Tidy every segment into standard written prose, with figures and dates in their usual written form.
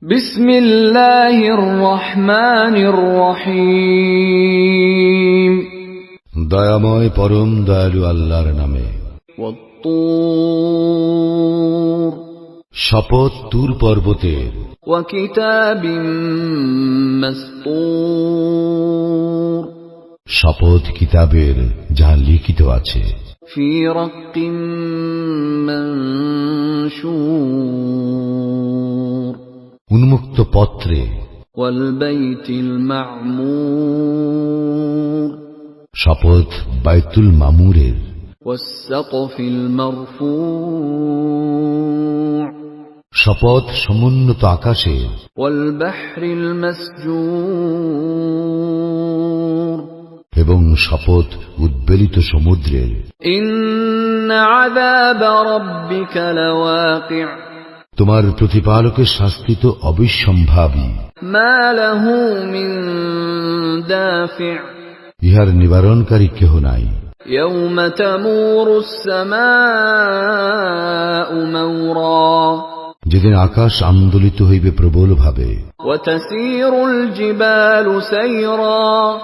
বিসমিল্লাহির রহমানির রহিম। দয়াময় পরম দয়ালু আল্লাহর নামে। ওয়াত-তুর, শপথ তুর পর্বতের। ওয়া কিতাবিম মাসতুর, শপথ কিতাবের যা লিখিত আছে। ফি রাক্কিম মানশুর, উন্মুক্ত পত্রে। ওয়াল বাইতিল মা'মুর, শপথ বাইতুল মামুরের। ওয়াস সাকফিল মারফু', শপথ সমুন্নত আকাশের। ওয়াল বাহরিল মাসজুর, এবং শপথ উদ্বেলিত সমুদ্রের। ইন্না আযাব রাব্বিকা লাওয়াকি', তোমার প্রতিপালকের শাস্তি তো অবিসম্ভাবী। মা লাহু মিন দাফি', ইহার নিবারণকারী কেহ নাই। ইয়াওমা তামুরুস সামাউ মাওরা, যেদিন আকাশ আন্দোলিত হইবে প্রবল ভাবে। ওয়া তাসীরুল জিবালু সাইরা,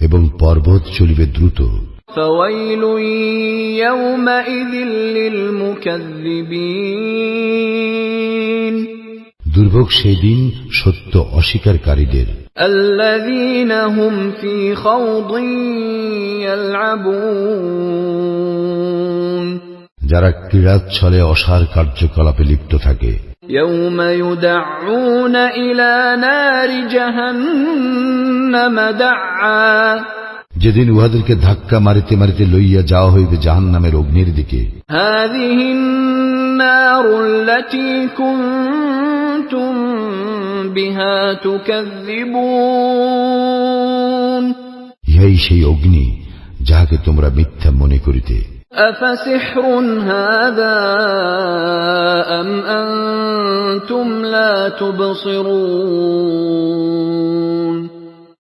এবং পর্বত চলিবে দ্রুত। ফাওয়াইলুন ইয়াওমাইযিল লিল মুকাজ্জিবিন, দুর্ভোগ সেই দিন সত্য অস্বীকারীদের। আল্লাযীনা হুম ফী খাওদিন ইয়ালআবুন, যারা ক্রীড়াচ্ছলে অসার কার্যকলাপে লিপ্ত থাকে। ইয়াওমা ইউদআউনা ইলা নারি জাহান্নাম দাআ, যেদিন উহাদেরকে ধাক্কা মারিতে মারিতে লইয়া যাওয়া হইবে জাহান্নামের অগ্নির দিকে। হাযিহিন নারুল্লাতী কুনতুম বিহা তুকাযযিবুন, ইহাই সেই অগ্নি যাহাকে তোমরা মিথ্যা মনে করিতে। আফাসিহরুন হাযা আম আনতুম লা তুবসিরুন,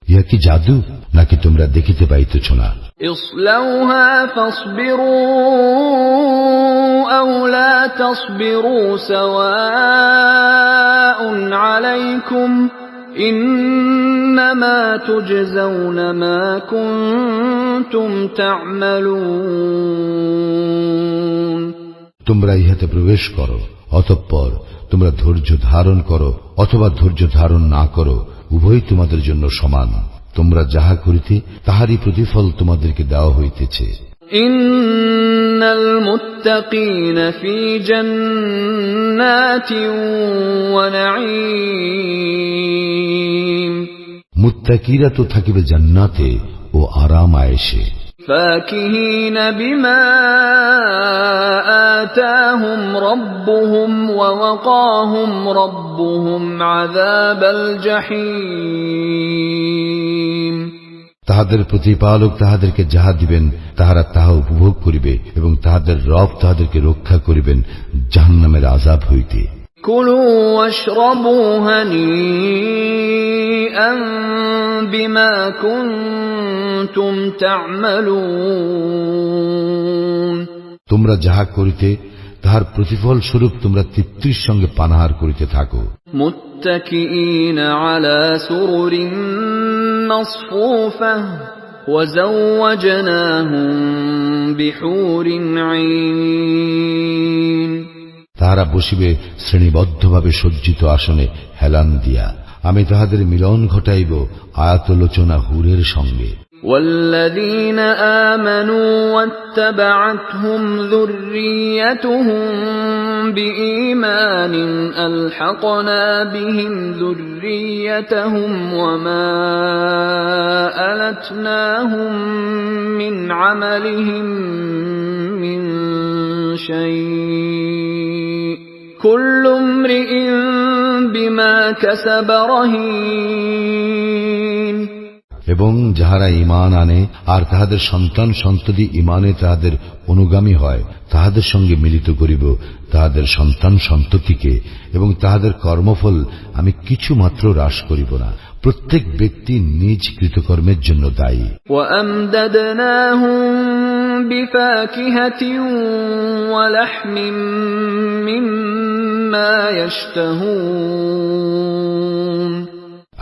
ইহা কি জাদু নাকি তোমরা দেখিতে পাইতেছ না? ইসলাউহা ফাসবিরু আও লা তাসবিরু সাওয়াউন আলাইকুম ইন্নামা তুজজাউনা মা কুনতুম তা'মালুন, তোমরা ইহাতে প্রবেশ করো, অতঃপর তোমরা ধৈর্য ধারণ করো অথবা ধৈর্য ধারণ না করো, উভয় তোমাদের জন্য সমান। তোমরা যাহা করিতে তাহারই প্রতিফল তোমাদেরকে দেওয়া হইতেছে। ইন্নাল মুত্তাকিনা ফী জান্নাতিন ওয়া নাঈম, মুত্তাকিরা তো থাকিবে জান্নাতে ও আরাম আয়েশে। فاكهين بما آتاهم ربهم ووقاهم ربهم عذاب الجحيم, তাহাদের প্রতিপালক তাহাদেরকে যাহা দিবেন তাহারা তাহা উপভোগ করিবে এবং তাহাদের রব তাহাদেরকে রক্ষা করিবেন জাহান্নামের আযাব হইতে। كلوا واشربوا هنيئا بما كنتم تعملون, তোমরা যাহা করিতে তাহার প্রতিফল স্বরূপ তোমরা তৃপ্তির সঙ্গে পানাহার করিতে থাকো। متكئين على سرر مصفوفة وزوجناهم بحور عين, তাহারা বসিবে শ্রেণীবদ্ধভাবে সজ্জিত আসনে হেলান দিয়া। আমি তাহাদের মিলন ঘটাইব আয়াতলোচনা হুরের সঙ্গে। والذين آمنوا واتبعتهم ذريتهم بإيمان ألحقنا بهم ذريتهم وما ألتناهم من عملهم من شيء كل امرئ بما كسب رهين, এবং যাহারা ঈমান আনে আর তাহাদের সন্তান সন্ততি ঈমানে তাহাদের অনুগামী হয়, তাহাদের সঙ্গে মিলিত করিব তাহাদের সন্তান সন্ততিকে, এবং তাহাদের কর্মফল আমি কিছু মাত্র হ্রাস করিব না। প্রত্যেক ব্যক্তি নিজ কৃতকর্মের জন্য দায়ী। وَأَمْدَدْنَاهُمْ بِفَاكِهَةٍ وَلَحْمٍ مِّمَّا يَشْتَهُونَ,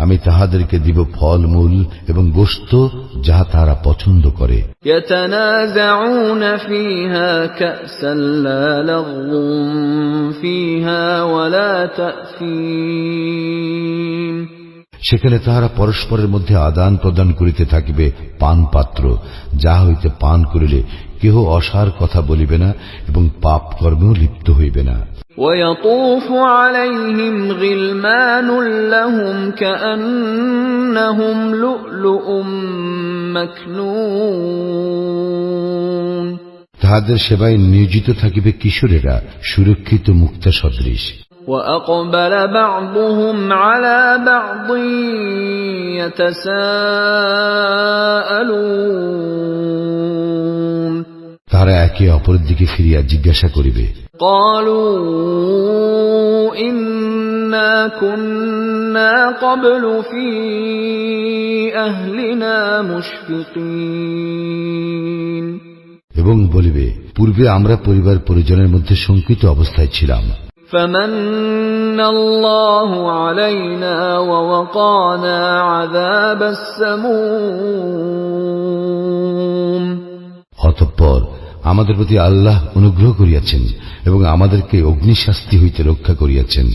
আমি তাহাদেরকে দিব ফলমূল এবং গোশত যাহা তারা পছন্দ করে। يتنازعون فيها كأسا لا لغو فيها ولا تأثيم সেখানে তাহারা পরস্পরের মধ্যে আদান প্রদান করিতে থাকিবে পান পাত্র, যাহা হইতে পান করিলে কেহ অসার কথা বলিবে না এবং পাপ কর্মেও লিপ্ত হইবে না। ويطوف عليهم غلمان لهم كأنهم لؤلؤ مكنون তাহাদের সেবায় নিয়োজিত থাকিবে কিশোরেরা সুরক্ষিত মুক্তা সদৃশ। وأقبل بعضهم على بعض يتساءلون তারা একে অপরের দিকে ফিরিয়া জিজ্ঞাসা করিবে, قالوا إنا كنا قبل في أهلنا مشفقين এবং বলিবে, পূর্বে আমরা পরিবার পরিজনের মধ্যে শঙ্কিত অবস্থায় ছিলাম। فمن الله علينا ووقانا عذاب السموم অতঃপর আমাদের প্রতি আল্লাহ অনুগ্রহ করিয়াছেন এবং আমাদেরকে অগ্নিশাস্তি হইতে রক্ষা করিয়াছেন।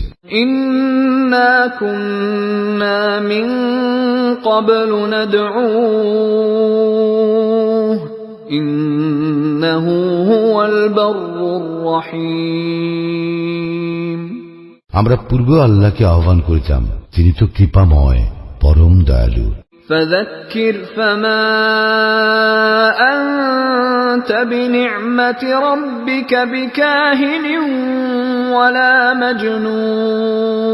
إنا كنا من قبل ندعوه إنه هو البر الرحيم আমরা পূর্বে আল্লাহকে আহ্বান করিতাম, তিনি তো কৃপাময় পরম দয়ালু। فذكر فما أنت بنعمة ربك بكاهن ولا مجنون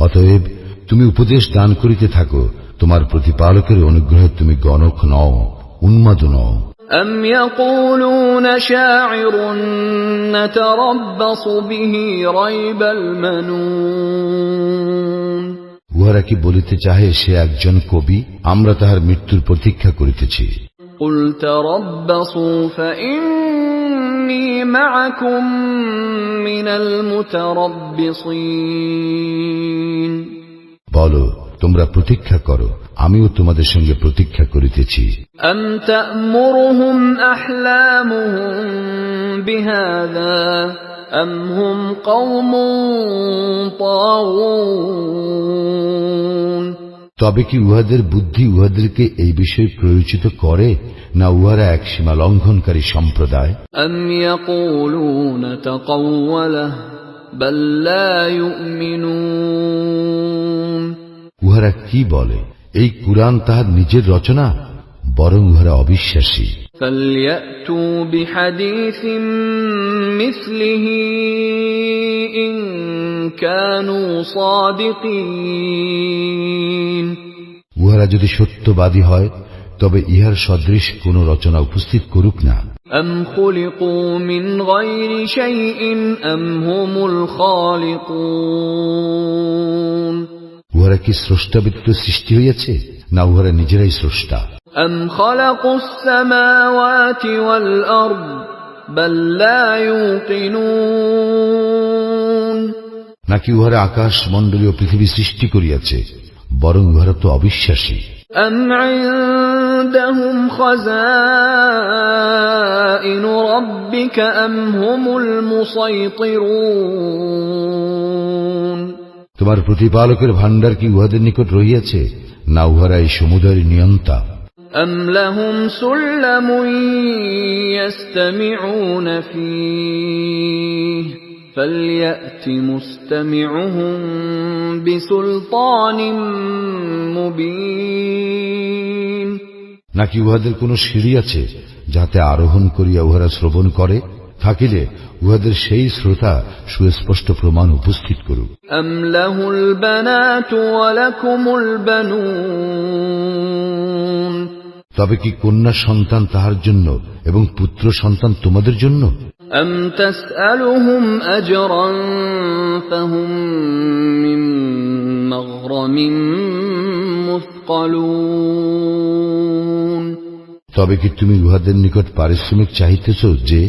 অতএব তুমি উপদেশ দান করিতে থাকো, তোমার প্রতিপালকের অনুগ্রহে তুমি গণক নও, উন্মাদ নও। أم يقولون شاعر نتربص به ريب المنون উহারা কি বলিতে চাহে সে একজন কবি, আমরা তাহার মৃত্যুর প্রতীক্ষা করিতেছি। قل تربصوا فإني معكم من المتربصين বলো, তোমরা প্রতীক্ষা করো, আমিও তোমাদের সঙ্গে প্রতীক্ষা করিতেছি। أم تأمرهم أحلامهم بهذا أم هم قوم طاغون তবে কি উহাদের বুদ্ধি উহাদেরকে এই বিষয়ে প্ররোচিত করে, না উহারা এক সীমা লঙ্ঘনকারী সম্প্রদায়? أم يقولون تقوله بل لا يؤمنون উহারা কি বলে, এই কুরআন তাহার নিজের রচনা, বরং উহারা অবিশ্বাসী। فليأتوا بحديث مثله إن كانوا صادقين উহারা যদি সত্যবাদী হয় তবে ইহার সদৃশ কোন রচনা উপস্থিত করুক না। أم خلقوا من غير شيء أم هم الخالقون উহারা কি স্রষ্টা ব্যতীত সৃষ্টি হইয়াছে, না উহারা নিজেরাই স্রষ্টা? أم خلقوا السماوات والأرض بل لا يوقنون নাকি উহারা আকাশ মণ্ডলীয় পৃথিবী সৃষ্টি করিয়াছে, বরং উহারা তো অবিশ্বাসী। أم عندهم خزائن ربك أم هم المسيطرون তোমার প্রতিপালকের ভাণ্ডার কি উহাদের নিকট রহিয়াছে, না উহারা এই সমুদয়ের নিয়ন্তা? أم لهم سلم يستمعون فيه فليأت مستمعهم بسلطان مبين নাকি উহাদের কোন সিঁড়ি আছে যাতে আরোহণ করিয়া উহারা শ্রবণ করে, থাকিলে উহাদের সেই শ্রোতা সুস্পষ্ট প্রমাণ উপস্থিত করুক। أم له البنات ولكم البنون তবে কি কন্যা সন্তান তাহার জন্য এবং পুত্র সন্তান তোমাদের জন্য? أم تسألهم أجرا فهم من مغرم مثقلون তবে কি তুমি উহাদের নিকট পারিশ্রমিক চাহিতেছ যে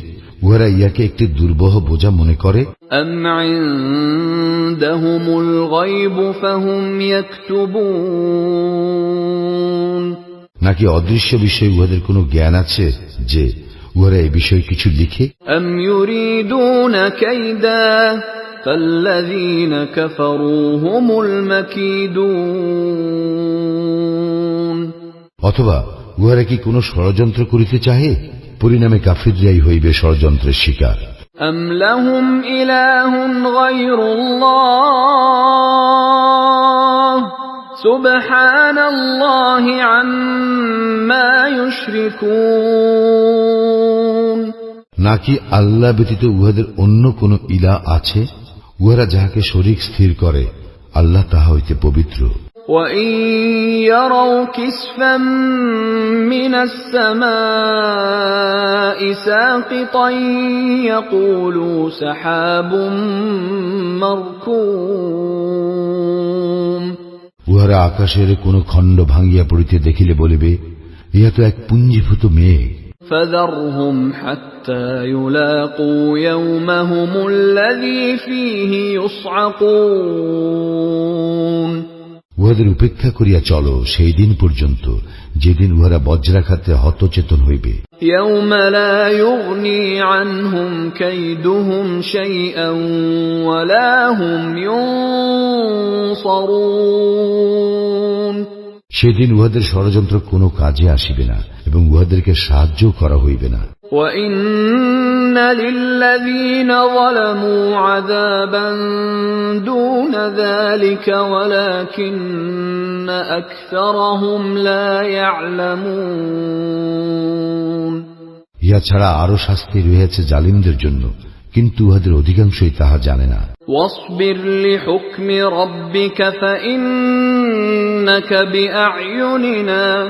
উহারা ইয়াকে একটি দুর্বহ বোঝা মনে করে, أم عندهم الغيب فهم يكتبون নাকি অদৃশ্য বিষয়ে উহাদের কোনো জ্ঞান আছে যে উহারা এই বিষয়ে কিছু লিখে? أم يريدون كيدا فالذين كفروا هم المكيدون অথবা উহারা কি কোনো ষড়যন্ত্র করিতে চাহে? পরিণামে কাফিররাই হইবে ষড়যন্ত্রের শিকার। أم لهم إله غير الله سبحان الله عما يشركون নাকি আল্লাহ ব্যতীত উহাদের অন্য কোন ইলাহ আছে? উহারা যাহাকে শরীক স্থির করে, আল্লাহ তাহা হইতে পবিত্র। وَإِن يَرَوْا كِسْفًا مِّنَ السَّمَاءِ سَاقِطًا يَقُولُوا سَحَابٌ مَّرْكُومٌ উহারা আকাশের কোন খণ্ড ভাঙ্গিয়া পড়িতে দেখিলে বলিবে, ইহা তো এক পুঞ্জীভূত মেঘ। فَذَرْهُمْ حَتَّى يُلَاقُوا يَوْمَهُمُ الَّذِي فِيهِ يُصْعَقُونَ উহাদের উপেক্ষা করিয়া চলো সেই দিন পর্যন্ত যেদিন উহারা বজ্রাঘাতে হতচেতন হইবে। يَوْمَ لَا يُغْنِي عَنْهُمْ كَيْدُهُمْ شَيْئًا وَلَا هُمْ يُنصَرُونَ সেদিন উহাদের ষড়যন্ত্র কোনো কাজে আসিবে না এবং উহাদেরকে সাহায্য করা হইবে না। وَإِنَّ لِلَّذِينَ ظَلَمُوا عَذَابًا دُونَ ذَلِكَ وَلَكِنَّ أَكْثَرَهُمْ لَا يَعْلَمُونَ ইহা ছাড়া আরো শাস্তি রয়েছে জালিমদের জন্য, কিন্তু উহাদের অধিকাংশই তাহা জানে না। وَاصْبِرْ لِحُكْمِ رَبِّكَ فَإِنَّكَ بِأَعْيُنِنَا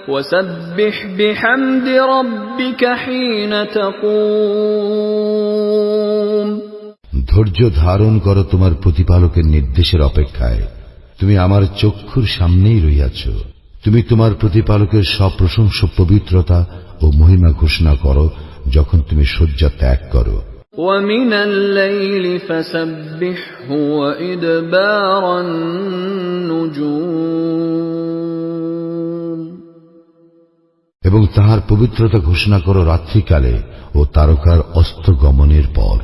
وَسَبِّحْ بِحَمْدِ رَبِّكَ حِينَ تَقُومُ ধৈর্য ধারণ করো তোমার প্রতিপালকের নির্দেশের অপেক্ষায়। তুমি আমার চক্ষুর সামনেই রহিয়াছ। তুমি তোমার প্রতিপালকের সপ্রশংস পবিত্রতা ও মহিমা ঘোষণা করো যখন তুমি শয্যা ত্যাগ করো। وَمِنَ اللَّيْلِ فَسَبِّحْهُ وَإِدْبَارَ النُّجُومِ এবং তাহার পবিত্রতা ঘোষণা করো রাত্রিকালে ও তারকার অস্তগমনের পর।